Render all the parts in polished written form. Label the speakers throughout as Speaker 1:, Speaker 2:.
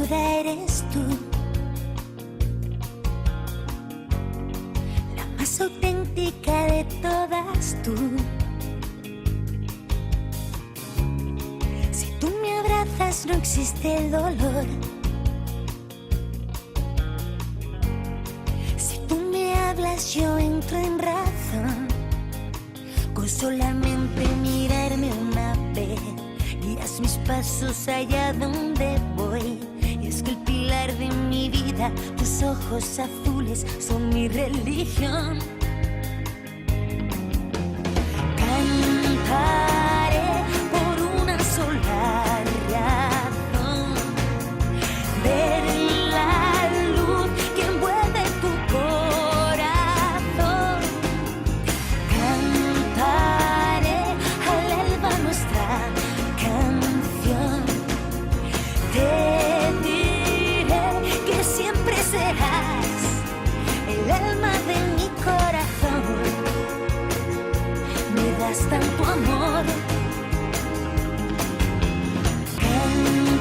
Speaker 1: pura eres tú, la más auténtica de todas tú. Si tú me abrazas no existe el dolor. Si tú me hablas yo entro en razón. Con solamente mirarme una vez guías mis pasos allá donde voy. Y es que el pilar de mi vida, tus ojos azules son mi religión. Cantaré por una sola razón, ver la luz que envuelve tu corazón. Cantaré al alba nuestra canción. Te diré que siempre serás el alma de mi corazón. Me das tanto amor.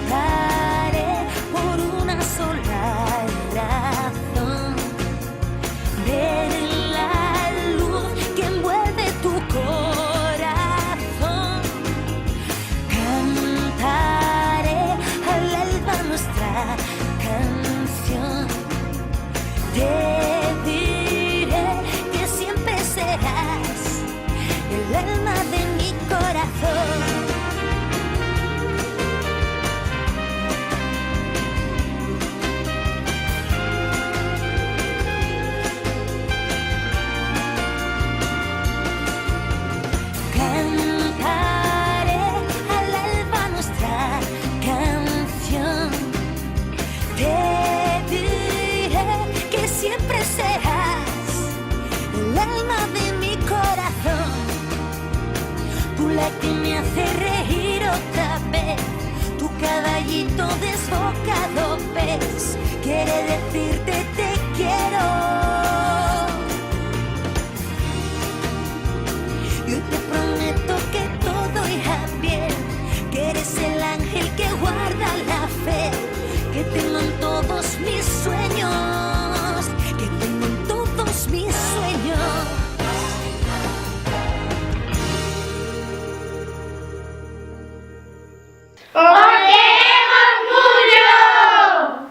Speaker 1: Cantaré por una sola razón, ver la luz que envuelve tu corazón. Cantaré al alba nuestra canción. Te diré que siempre serás el alma de mi corazón. Cantaré al alba nuestra canción. Te diré que siempre serás el alma de mi corazón. Tú la que me hace reír otra vez, tu caballito desbocado ves. Quiere decirte te quiero